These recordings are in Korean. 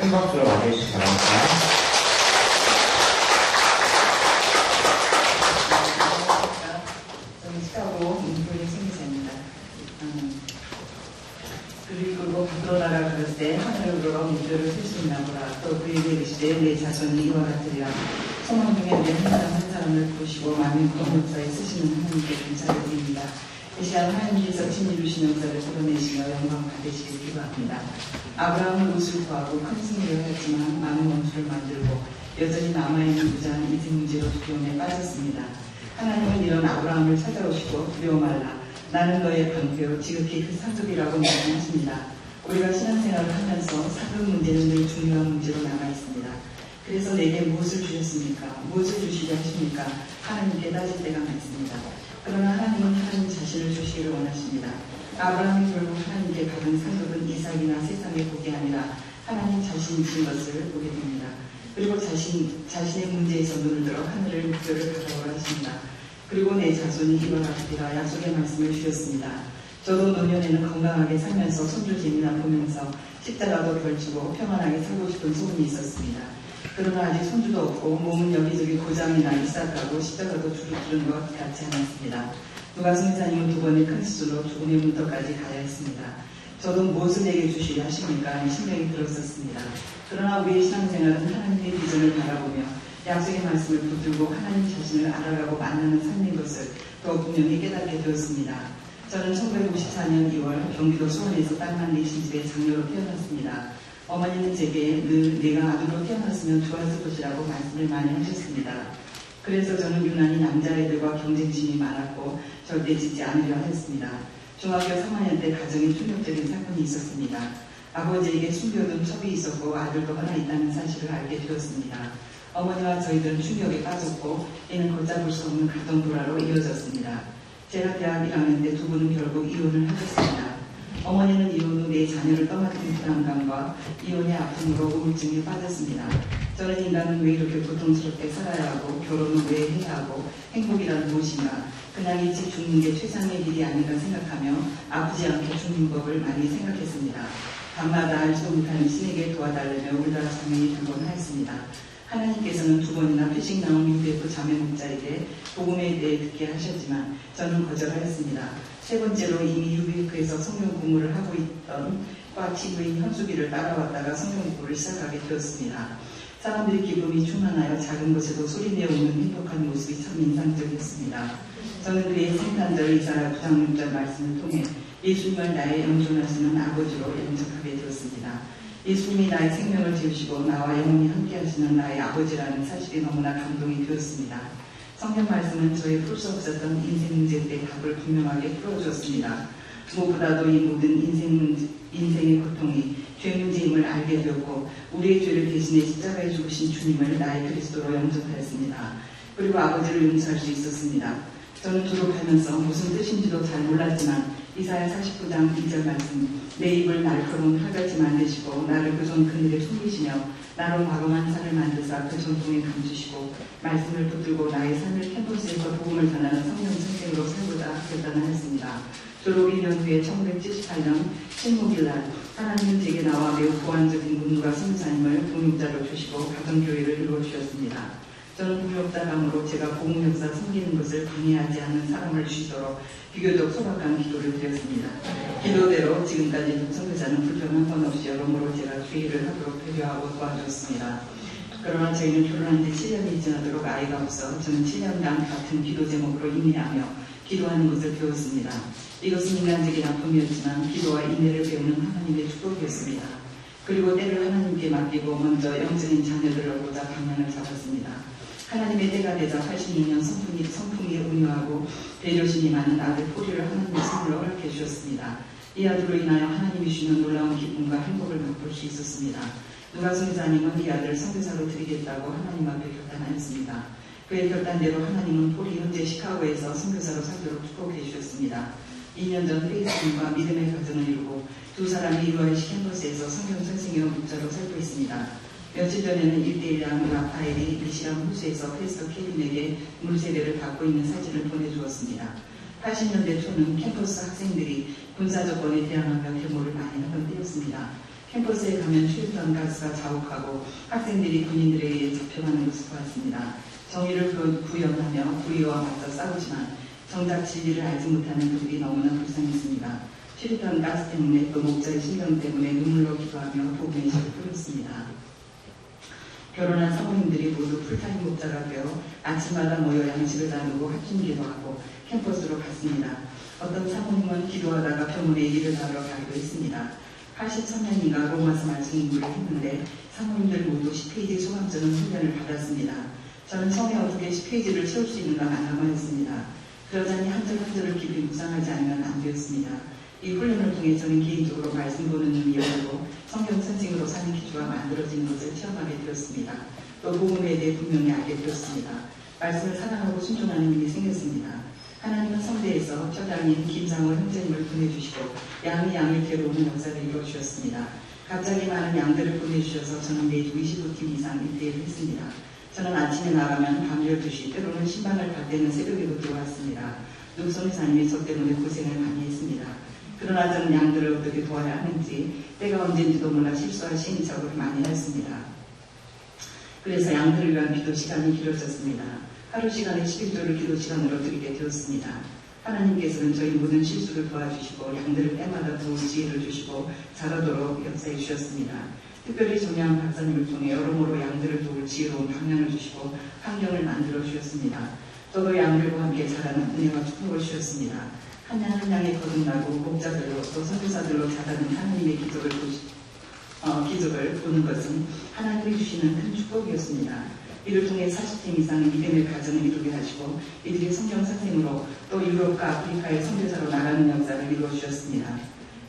큰 박수로 맞이해주시기 바랍니다. 저는 시카고 인프리 생기자입니다. 그리고 밖으로 나가갈 때 하늘을 우러러 물결을 쓸 수 있나 보라. 또 그에게 이르시되 내 자손이 이와 같으리라. 소망 중에 내 한 사람 한 사람을 보시고 만민 공역사에 쓰시는 하나님께 감사를 드립니다. 이 시간 하나님께서 친히 주신 역사를 드러내시며 영광 받으시길 기도합니다. 아브라함은 옷을 구하고 큰 승리를 했지만 많은 원수를 만들고 여전히 남아있는 무자한 인생 문제로 두려움에 빠졌습니다. 하나님은 이런 아브라함을 찾아오시고 두려워 말라. 나는 너의 방패요 지극히 그 상급이라고 말씀하십니다. 우리가 신앙생활을 하면서 상급 문제는 늘 중요한 문제로 남아있습니다. 그래서 내게 무엇을 주셨습니까? 무엇을 주시려 하십니까? 하나님께 따질 때가 많습니다. 그러나 하나님은 하나님 자신을 주시기를 원하십니다. 아브라함이 결국 하나님께 받은 상급은 이삭이나 세상의 복이 아니라 하나님 자신이신 것을 보게 됩니다. 그리고 자신의 문제에서 눈을 들어 하늘을 목표를 바라보라 하십니다. 그리고 내 자손이 이와 같으리라 약속의 말씀을 주셨습니다. 저도 노년에는 건강하게 살면서 손주 재미나 보면서 십자가도 걸치고 평안하게 살고 싶은 소원이 있었습니다. 그러나 아직 손주도 없고 몸은 여기저기 고장이 나기 시작하고 십자가도 주룩주룩 것 같지 않았습니다. 누가 선생님은 두 번의 큰 수술로 죽음의 문턱까지 가야 했습니다. 저도 무엇을 내게 주시려 하십니까? 하는 심령이 들었었습니다. 그러나 우리의 신앙생활은 하나님의 비전을 바라보며 약속의 말씀을 붙들고 하나님 자신을 알아가고 만나는 삶인 것을 더 분명히 깨닫게 되었습니다. 저는 1954년 2월 경기도 수원에서 땅만 내신 집에 장녀로 태어났습니다. 어머니는 제게 늘 내가 아들로 태어났으면 좋았을 것이라고 말씀을 많이 하셨습니다. 그래서 저는 유난히 남자애들과 경쟁심이 많았고 절대 짓지 않으려 했습니다. 중학교 3학년 때 가정에 충격적인 사건이 있었습니다. 아버지에게 숨겨둔 첩이 있었고 아들도 하나 있다는 사실을 알게 되었습니다. 어머니와 저희들은 충격에 빠졌고 이는 걷잡을 수 없는 가정 불화로 이어졌습니다. 제가 대학 1학년 때 두 분은 결국 이혼을 하셨습니다. 어머니는 이혼 후 내 자녀를 떠맡은 불안감과 이혼의 아픔으로 우울증에 빠졌습니다. 저는 인간은 왜 이렇게 고통스럽게 살아야 하고 결혼은 왜 해야 하고 행복이란 무엇인가 그냥 일찍 죽는 게 최상의 일이 아닌가 생각하며 아프지 않게 죽는 법을 많이 생각했습니다. 밤마다 알지도 못하는 신에게 도와달라며 울다가 잠이 들곤 하였습니다. 하나님께서는 두 번이나 회식 나온 UBF 자매 목자에게 복음에 대해 듣게 하셨지만 저는 거절하였습니다. 세 번째로 이미 UBF에서 성경 공부를 하고 있던 과 TV인 현수기를 따라왔다가 성경 공부를 시작하게 되었습니다. 사람들이 기쁨이 충만하여 작은 곳에도 소리내어 우는 행복한 모습이 참 인상적이었습니다. 저는 그의 생탄절 이사야 9장 6절 말씀을 통해 예수님을 나의 영존하시는 아버지로 영접하게 되었습니다. 예수님이 나의 생명을 지으시고 나와 영원히 함께하시는 나의 아버지라는 사실이 너무나 감동이 되었습니다. 성경 말씀은 저의 풀 수 없었던 인생 문제들의 답을 분명하게 풀어주었습니다. 무엇보다도 이 모든 인생의 고통이 죄 문제임을 알게 되었고 우리의 죄를 대신해 십자가에 죽으신 주님을 나의 그리스도로 영접하였습니다. 그리고 아버지를 용서할 수 있었습니다. 저는 졸업하면서 무슨 뜻인지도 잘 몰랐지만 이사야 49장 2절 말씀 내 입을 날카로운 활같이 만드시고 나를 그 손 그늘에 숨기시며 나로 마검한 산을 만드사 그 손등에 감추시고 말씀을 붙들고 나의 삶을 캠퍼스에서 복음을 전하는 성령 선생으로 살고자 결단하였습니다. 졸업 2년 후에 1978년 신목일날 하나님은 제게 나와 매우 보완적인 문누가 선교사님을 동역자로 주시고 가정교회를 이루어주셨습니다. 저는 무역자감으로 제가 복음 역사 섬기는 것을 방해하지 않는 사람을 주시도록 비교적 소박한 기도를 드렸습니다. 기도대로 지금까지 선교사는 불편 한 번 없이 여러모로 제가 주의를 하도록 배려하고 도와주었습니다. 그러나 저희는 결혼한 지 7년이 지나도록 아이가 없어 저는 7년간 같은 기도 제목으로 인내하며 기도하는 것을 배웠습니다. 이것은 인간적인 아픔이었지만 기도와 인내를 배우는 하나님의 축복이었습니다. 그리고 때를 하나님께 맡기고 먼저 영적인 자녀들을 얻고자 방향을 잡았습니다. 하나님의 때가 되자 86년 성품이 온유하고 배려심이 많은 아들 포리를 하나님의 선물로 허락해 주셨습니다. 이 아들로 인하여 하나님이 주시는 놀라운 기쁨과 행복을 맛볼 수 있었습니다. 누가 선교사님은 이 아들을 선교사로 드리겠다고 하나님 앞에 결단하였습니다. 그의 결단대로 하나님은 포리 현재 시카고에서 선교사로 살도록 축복해 주셨습니다. 2년 전 페이스북과 믿음의 가정을 이루고 두 사람이 이루어야시 캠퍼스에서 성경 선생이와 목자로 살고 있습니다. 며칠 전에는 1대1랑 라파엘이 미시간 호수에서 페스터 케빈에게 물세례를 받고 있는 사진을 보내주었습니다. 80년대 초는 캠퍼스 학생들이 군사조건에 대항하며 데모를 많이 하던 때였습니다. 캠퍼스에 가면 쉴던 가스가 자욱하고 학생들이 군인들에 의해 잡혀가는 것을 보았습니다. 정의를 구현하며 불의와 맞서 싸우지만 정작 진리를 알지 못하는 그들이 너무나 불쌍했습니다. 쉴던 가스 때문에 또 목자의 심정 때문에 눈물로 기도하며 도움의식을 뿌렸습니다. 결혼한 사모님들이 모두 풀타임 목자가 되어 아침마다 모여 양식을 나누고 합심기도 하고 캠퍼스로 갔습니다. 어떤 사모님은 기도하다가 병원에 일을 하러 가기도 했습니다. 83년인가 로마서 말씀 공부를 했는데 사모님들 모두 10페이지 소감전은 훈련을 받았습니다. 저는 처음에 어떻게 10페이지를 채울 수 있는가 난감하였습니다. 그러자니 한 절 한 절을 깊이 묵상하지 않으면 안 되었습니다. 이 훈련을 통해 저는 개인적으로 말씀 보는 눈이 열리고 성경 선생으로 사는 기초가 만들어지는 것을 체험하게 되었습니다. 또 복음에 대해 분명히 알게 되었습니다. 말씀을 사랑하고 순종하는 힘이 생겼습니다. 하나님은 성대에서 처장인 김상호 형제님을 보내주시고 양을 데려오는 역사를 이루어주셨습니다. 갑자기 많은 양들을 보내주셔서 저는 매주 25팀 이상 일대를 했습니다. 저는 아침에 나가면 밤 12시 때로는 신방을 갈 때는 새벽에도 들어왔습니다. 눈송이사님이 저 때문에 고생을 많이 했습니다. 그러나 저는 양들을 어떻게 도와야 하는지 때가 언제인지도 몰라 실수할 시인 작업을 많이 했습니다. 그래서 양들을 위한 기도 시간이 길어졌습니다. 하루 시간에 11조를 기도 시간으로 드리게 되었습니다. 하나님께서는 저희 모든 실수를 도와주시고 양들을 때마다 도울 지혜를 주시고 잘하도록 역사해 주셨습니다. 특별히 정양 박사님을 통해 여러모로 양들을 도울 지혜로운 방향을 주시고 환경을 만들어 주셨습니다. 저도 양들과 함께 자라는 은혜와 축복을 주셨습니다. 한 양 한 양에 거듭나고 목자들로 또 선교사들로 자라는 하나님의 기적을 보는 것은 하나님이 주시는 큰 축복이었습니다. 이를 통해 40팀 이상의 믿음의 가정을 이루게 하시고 이들이 성경 선생으로 또 유럽과 아프리카의 선교사로 나가는 역사를 이루어 주셨습니다.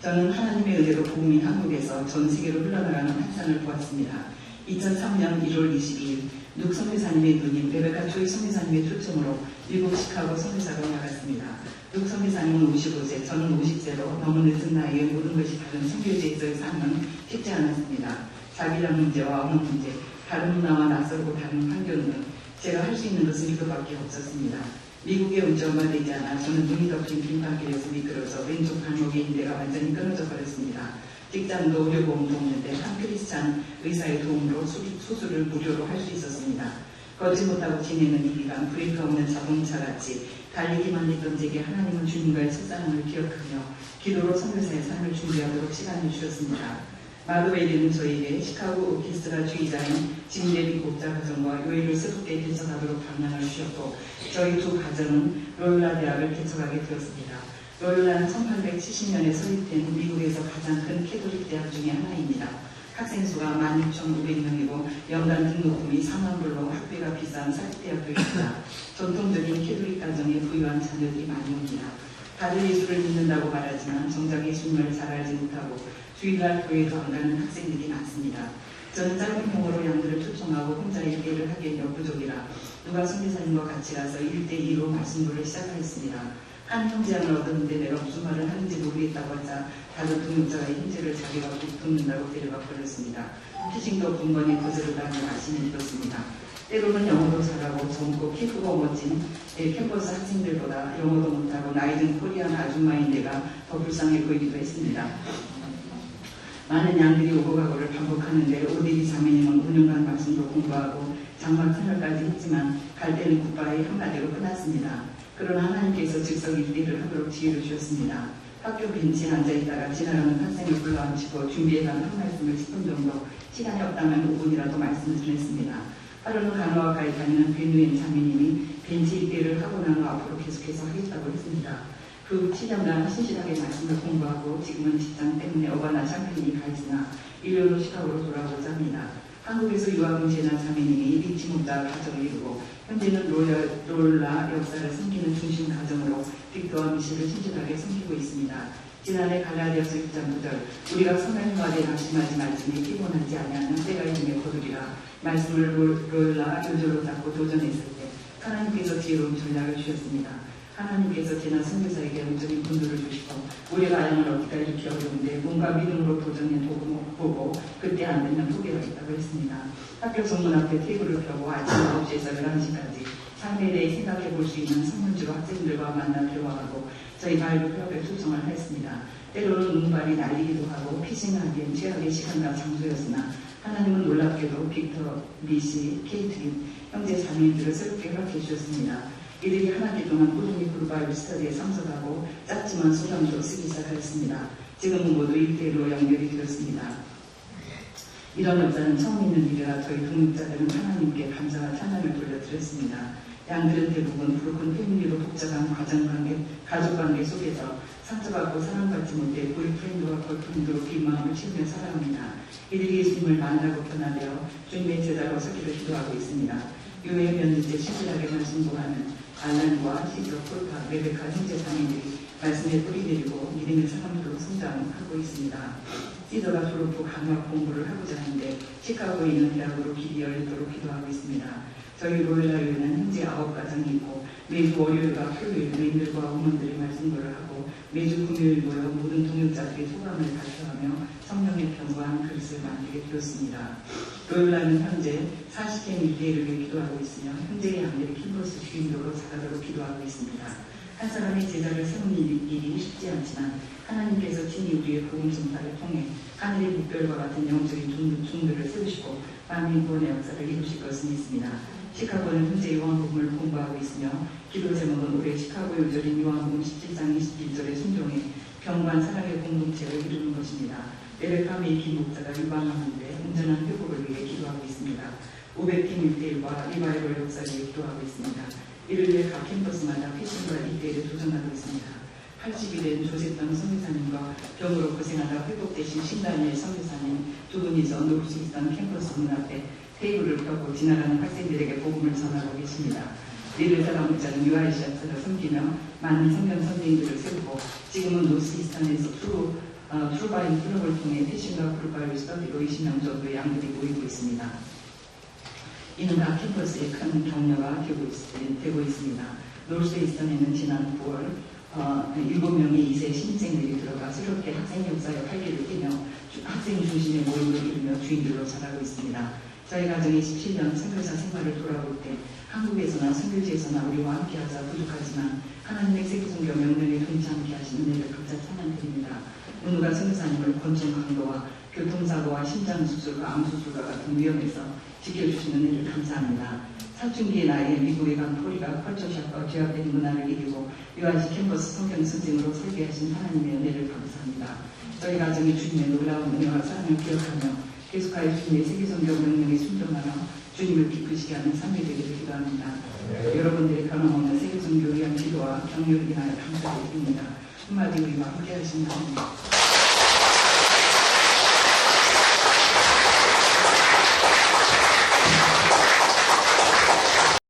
저는 하나님의 은혜로 복음이 한국에서 전 세계로 흘러나가는 환상을 보았습니다. 2003년 1월 22일 눅 선교사님의 누님 레베카 조이 선교사님의 초청으로 미국 시카고 선교사로 나갔습니다. 눅 선교사님은 55세, 저는 50세로 너무 늦은 나이에 모든 것이 다른 선교지에서의 삶은 쉽지 않았습니다. 자기랑 문제와 언어 문제, 다른 문화와 낯설고 다른 환경 등 제가 할 수 있는 것은 이거밖에 없었습니다. 미국의 운전가 되지 않아 저는 눈이 덮인 빈방길에서 미끄러져 왼쪽 발목의 인대가 완전히 끊어져 버렸습니다. 직장도 의료보험도 없는데 한 크리스찬 의사의 도움으로 수술을 무료로 할 수 있었습니다. 걷지 못하고 지내는 이 기간 브레이크 없는 자동차같이 달리기만 했던 제게 하나님은 주님과의 첫사랑을 기억하며 기도로 선교사의 삶을 준비하도록 시간을 주셨습니다. 마드웨이는 저에게 시카고 오케스트라 주의자인 진대리 목자 가정과 요일을 새롭게 개척하도록 방향을 주셨고 저희 두 가정은 로율라 대학을 개척하게 되었습니다. 로율라는 1870년에 설립된 미국에서 가장 큰 캐톨릭 대학 중에 하나입니다. 학생 수가 16,500명이고 연간 등록금이 4만 불로 학비가 비싼 사립대학교입니다. 전통적인 캐톨릭 가정에 부유한 자녀들이 많이 옵니다. 다들 예수를 믿는다고 말하지만 정작 예수님을 잘 알지 못하고 주일날 교회도 안 가는 학생들이 많습니다. 저는 짧은 경우로 양들을 초청하고 혼자 일대를 하기엔 역부족이라 누가 선교사님과 같이 가서 1대2로 말씀부를 시작하였습니다. 한 형제양을 얻었는데 내가 무슨 말을 하는지 모르겠다고 하자 다른 동역자가 형제를 자기가 돕는다고 데려가 버렸습니다. 피싱도 분번에 거절을 하며 말씀을 들었습니다. 때로는 영어도 잘하고 젊고 키 크고 멋진 캠퍼스 학생들보다 영어도 못하고 나이 든 코리안 아줌마인 내가 더 불쌍해 보이기도 했습니다. 많은 양들이 오고 가고를 반복하는데 오데리 자매님은 5년간 말씀도 공부하고 장막 생활까지 했지만 갈 때는 굿바이 한마디로 끝났습니다. 그러나 하나님께서 즉석 일대를 하도록 지혜를 주셨습니다. 학교 벤치에 앉아있다가 지나가는 학생을 불러앉히고 준비해간 한 말씀을 10분 정도 시간이 없다면 5분이라도 말씀을 전했습니다. 하루는 간호학과에 다니는 벤누엔 자매님이 벤치 일대를 하고 난 후 앞으로 계속해서 하겠다고 했습니다. 그 7년간 신실하게 말씀을 공부하고 지금은 직장 때문에 어바나 샴페인이 가있으나 1년으로 시카고로 돌아오고자 합니다. 한국에서 유학을 지난 자매님이 리치 목자 가정을 이루고 현재는 롤라 역사를 섬기는 중심 가정으로 빅토와 미실을 신실하게 섬기고 있습니다. 지난해 갈라디아서 6장 9절 우리가 선한 과대에 낙심하지 말지니 피곤하지 아니하는 때가 이름에 거두리라 말씀을 롤라 요절로 잡고 도전했을 때 하나님께서 지혜로운 전략을 주셨습니다. 하나님께서 지난 선교사에게 영적인 분노를 주시고 우리가 양을 얻기가 이렇게 어려운데 뭔가 믿음으로 도전해 보고 그때 안 되면 포기하겠다고 했습니다. 학교 정문 앞에 테이블을 펴고 아침 9시에서 11시까지 삶에 대해 생각해 볼 수 있는 성문주로 학생들과 만나 대화하고 저희 바이블 협업에 초청을 했습니다. 때로는 운발이 날리기도 하고 피신하기엔 최악의 시간과 장소였으나 하나님은 놀랍게도 빅터, 미시, 케이트린, 형제 자매들을 새롭게 허락해 주셨습니다. 이들이 한 학기 동안 꾸준히 바이블 스터디에 참석하고 짧지만 소감도 쓰기 시작하였습니다. 지금은 모두 1대1로 연결이 되었습니다. 이런 역사는 처음 있는 일이라 저희 동역자들은 하나님께 감사와 찬양을 돌려드렸습니다. 양들은 대부분 브로큰 패밀리로 복잡한 가족관계 속에서 상처받고 사랑받지 못해 보이프렌드와 걸프렌드로 빈마음을 채우며 살아갑니다. 이들이 예수님을 만나고 변화되어 주님의 제자로 서기를 기도하고 있습니다. 유해 면제제 신실하게만 순종하는 알란과 시저, 폴파, 레베카 형제 자매들이 말씀에 뿌리 내리고 믿음의 사람들로 성장하고 있습니다. 시저가 졸업 후 강학 공부를 하고자 하는데 시카고에 있는 대학으로 길이 열리도록 기도하고 있습니다. 저희 로엘라교회는 현재 9가정이 있고 매주 월요일과 토요일 메인들과 어머니들이 말씀을 하고 매주 금요일 모여 모든 동역자들의 소감을 발표하며 성령의 편과 그릇을 만들게 되었습니다. 로엘라는 현재 40개 일대를 위해 기도하고 있으며 현재의 양들이 킴버스 주인도로 자가도록 기도하고 있습니다. 한 사람의 제자를 세우는 일이 쉽지 않지만 하나님께서 친히 우리의 복음 전파를 통해 하늘의 물결과 같은 영적인 종들을 세우시고 만민 구원의 역사를 이루실 것을 믿습니다. 시카고는 현재 요한복음을 공부하고 있으며 기도 제목은 올해 시카고 요절인 요한복음 17장 21절의 순종에 경관 사랑의 공동체를 이루는 것입니다. 레베카 메이키 목자가 유방하는데 온전한 회복을 위해 기도하고 있습니다. 500팀 1대1과 리바이벌 역사를 기도하고 있습니다. 이를 위해 각 캠퍼스마다 패션과 1대1에 도전하고 있습니다. 80이 된 조세던 선교사님과 병으로 고생하다 회복되신 신단위의 선교사님 두 분이서 놀 수 있던 캠퍼스 문 앞에 테이블을 펴고 지나가는 학생들에게 복음을 전하고 계십니다. 이를 따라 목자는 유아이시아처럼 섬기며 많은 성경 선생님들을 세우고 지금은 노스이스턴에서 트루바인 클럽을 통해 패션과 글로벌 스터디로 20명 정도의 양들이 모이고 있습니다. 이는 각 캠퍼스의 큰 격려가 되고 있습니다. 노스이스턴에는 지난 9월 7명의 2세 신입생들이 들어가 새롭게 학생 역사의 활기를 띠며 학생 중심의 모임을 이루며 주인들로 자라고 있습니다. 저희 가정이 17년 선교사 생활을 돌아볼 때 한국에서나 선교지에서나 우리와 함께하자 부족하지만 하나님의 세계선교 명령에 동참하게 하시는 은혜를 감사 찬양드립니다. 누누가 선교사님을 권총 강도와 교통사고와 심장수술과 암수술과 같은 위험에서 지켜주시는 은혜를 감사합니다. 사춘기의 나이에 미국에 간 포리가 컬처샷과 죄악된 문화를 이기고 유아시 캠퍼스 성경 선생으로 설계하신 하나님의 은혜를 감사합니다. 저희 가정이 주님의 놀라운 은혜와 사랑을 기억하며 계속하여 주님의 세계선교 명령에 순종하며 주님을 기쁘시게 하는 삶이 되기를 기도합니다. 여러분들의 변함없는 세계선교 위한 기도와 격려를 인하여 감사드립니다. 한마디 우리와 함께 하신 하나님